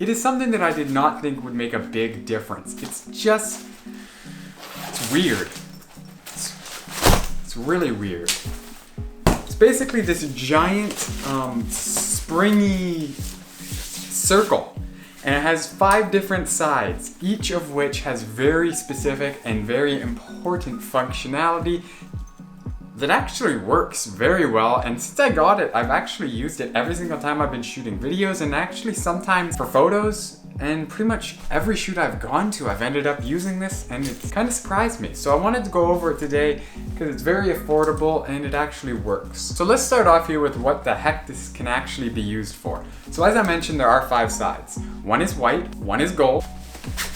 It is something that I did not think would make a big difference. It's weird. It's really weird. It's basically this giant, springy circle. And it has 5 different sides, each of which has very specific and very important functionality that actually works very well. And since I got it, I've actually used it every single time I've been shooting videos, and actually sometimes for photos, and pretty much every shoot I've gone to, I've ended up using this, and it's kind of surprised me. So I wanted to go over it today because it's very affordable and it actually works. So let's start off here with what the heck this can actually be used for. So as I mentioned, there are 5 sides. One is white, one is gold,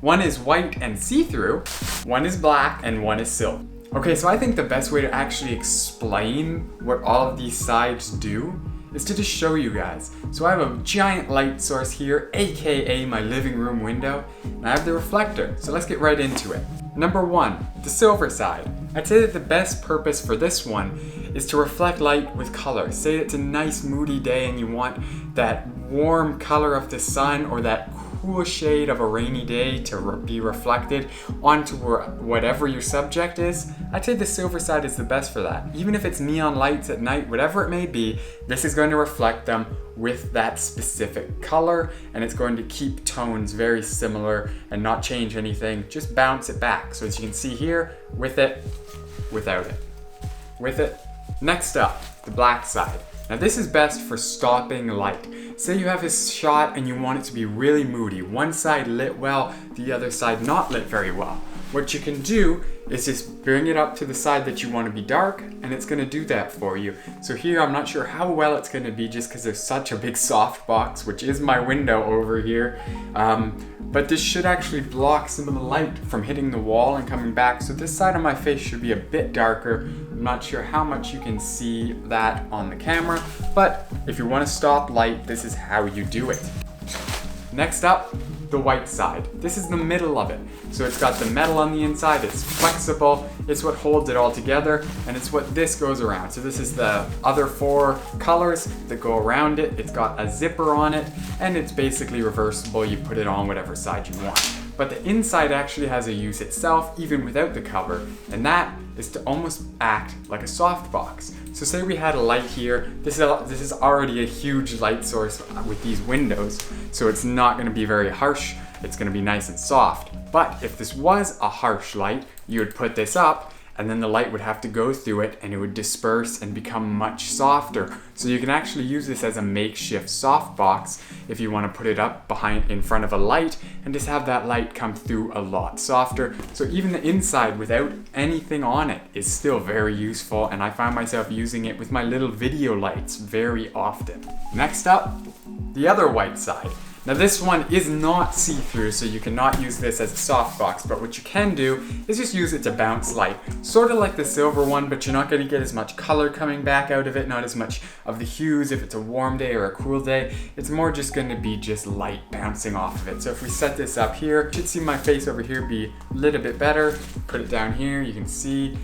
one is white and see-through, one is black, and one is silver. Okay, so I think the best way to actually explain what all of these sides do is to just show you guys. So I have a giant light source here, aka my living room window, and I have the reflector. So let's get right into it. Number 1, the silver side. I'd say that the best purpose for this one is to reflect light with color. Say it's a nice moody day and you want that warm color of the sun or that cool shade of a rainy day to be reflected onto whatever your subject is. I'd say the silver side is the best for that. Even if it's neon lights at night, whatever it may be, this is going to reflect them with that specific color, and it's going to keep tones very similar and not change anything, just bounce it back. So as you can see here, with it, without it, with it. Next up, the black side. Now this is best for stopping light. Say you have a shot and you want it to be really moody. One side lit well, the other side not lit very well. What you can do is just bring it up to the side that you want to be dark, and it's going to do that for you. So here I'm not sure how well it's going to be just because there's such a big softbox, which is my window over here. But this should actually block some of the light from hitting the wall and coming back. So this side of my face should be a bit darker. I'm not sure how much you can see that on the camera, but if you want to stop light, this is how you do it. Next up, the white side. This is the middle of it. So it's got the metal on the inside, it's flexible, it's what holds it all together, and it's what this goes around. So this is the other 4 colors that go around it. It's got a zipper on it, and it's basically reversible. You put it on whatever side you want. But the inside actually has a use itself, even without the cover, and that is to almost act like a softbox. So say we had a light here. This is already a huge light source with these windows, so it's not going to be very harsh. It's going to be nice and soft. But if this was a harsh light, you would put this up, and then the light would have to go through it and it would disperse and become much softer. So you can actually use this as a makeshift softbox if you want to put it up in front of a light and just have that light come through a lot softer. So even the inside without anything on it is still very useful, and I find myself using it with my little video lights very often. Next up, the other white side. Now this one is not see-through, so you cannot use this as a softbox, but what you can do is just use it to bounce light. Sort of like the silver one, but you're not going to get as much color coming back out of it, not as much of the hues if it's a warm day or a cool day. It's more just going to be just light bouncing off of it. So if we set this up here, you should see my face over here be a little bit better. Put it down here, you can see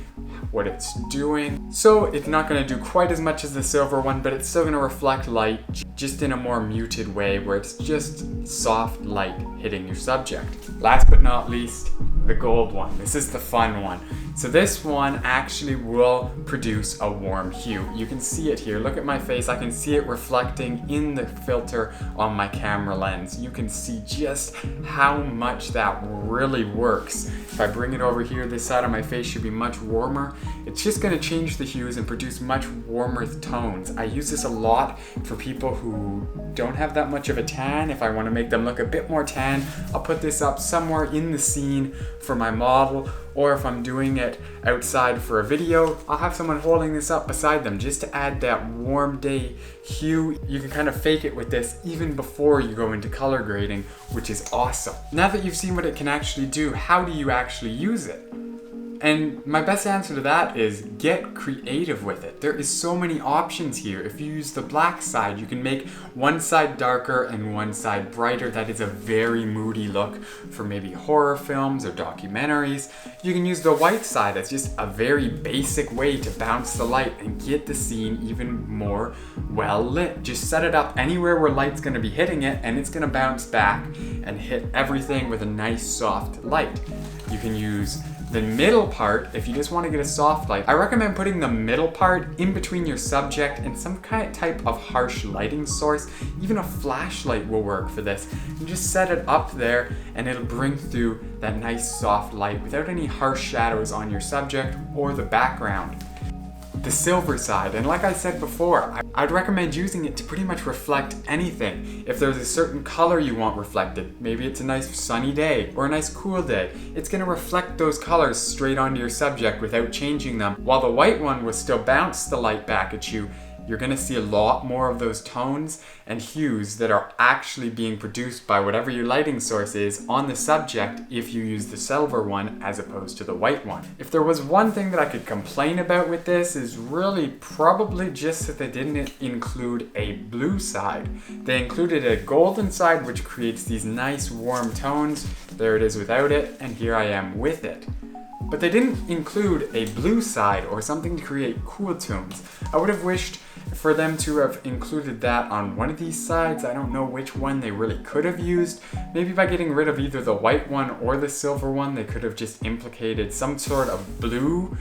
what it's doing. So it's not going to do quite as much as the silver one, but it's still going to reflect light just in a more muted way where it's just soft light hitting your subject. Last but not least, the gold one. This is the fun one. So this one actually will produce a warm hue. You can see it here. Look at my face. I can see it reflecting in the filter on my camera lens. You can see just how much that really works. If I bring it over here, this side of my face should be much warmer. It's just going to change the hues and produce much warmer tones. I use this a lot for people who don't have that much of a tan. If I want to make them look a bit more tan, I'll put this up somewhere in the scene for my model, or if I'm doing it outside for a video, I'll have someone holding this up beside them just to add that warm day hue. You can kind of fake it with this even before you go into color grading, which is awesome. Now that you've seen what it can actually do, how do you actually use it? And my best answer to that is get creative with it. There is so many options here. If you use the black side, you can make one side darker and one side brighter. That is a very moody look for maybe horror films or documentaries. You can use the white side as just a very basic way to bounce the light and get the scene even more well lit. Just set it up anywhere where light's gonna be hitting it, and it's gonna bounce back and hit everything with a nice soft light. You can use the middle part if you just want to get a soft light. I recommend putting the middle part in between your subject and some kind of type of harsh lighting source. Even a flashlight will work for this. You just set it up there and it'll bring through that nice soft light without any harsh shadows on your subject or the background. The silver side, and like I said before, I'd recommend using it to pretty much reflect anything. If there's a certain color you want reflected, maybe it's a nice sunny day or a nice cool day, it's going to reflect those colors straight onto your subject without changing them. While the white one will still bounce the light back at you, you're going to see a lot more of those tones and hues that are actually being produced by whatever your lighting source is on the subject if you use the silver one as opposed to the white one. If there was one thing that I could complain about with this is really probably just that they didn't include a blue side. They included a golden side which creates these nice warm tones. There it is without it, and here I am with it. But they didn't include a blue side or something to create cool tones. I would have wished for them to have included that on one of these sides. I don't know which one they really could have used. Maybe by getting rid of either the white one or the silver one, they could have just implicated some sort of blue,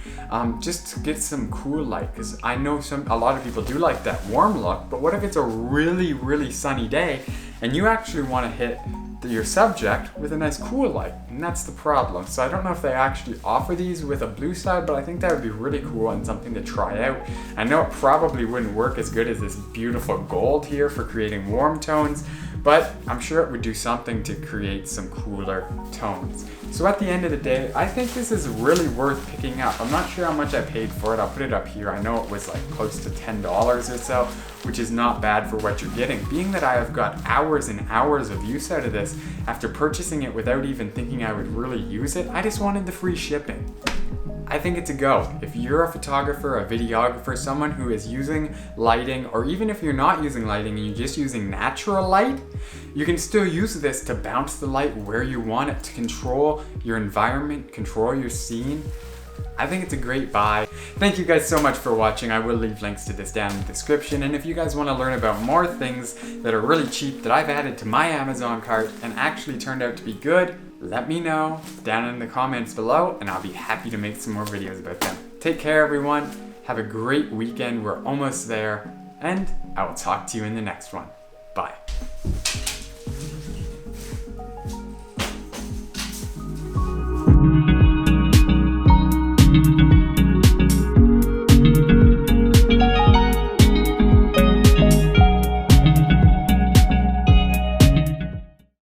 just to get some cool light. Because I know a lot of people do like that warm look, but what if it's a really, really sunny day and you actually want to hit your subject with a nice cool light, and that's the problem. So I don't know if they actually offer these with a blue side, but I think that would be really cool and something to try out. I know it probably wouldn't work as good as this beautiful gold here for creating warm tones, but I'm sure it would do something to create some cooler tones. So at the end of the day, I think this is really worth picking up. I'm not sure how much I paid for it. I'll put it up here. I know it was like close to $10 or so, which is not bad for what you're getting. Being that I have got hours and hours of use out of this, after purchasing it without even thinking I would really use it, I just wanted the free shipping. I think it's a go. If you're a photographer, a videographer, someone who is using lighting, or even if you're not using lighting and you're just using natural light, you can still use this to bounce the light where you want it, to control your environment, control your scene. I think it's a great buy. Thank you guys so much for watching. I will leave links to this down in the description, and if you guys want to learn about more things that are really cheap that I've added to my Amazon cart and actually turned out to be good, let me know down in the comments below and I'll be happy to make some more videos about them. Take care everyone, have a great weekend, we're almost there, and I will talk to you in the next one. Bye.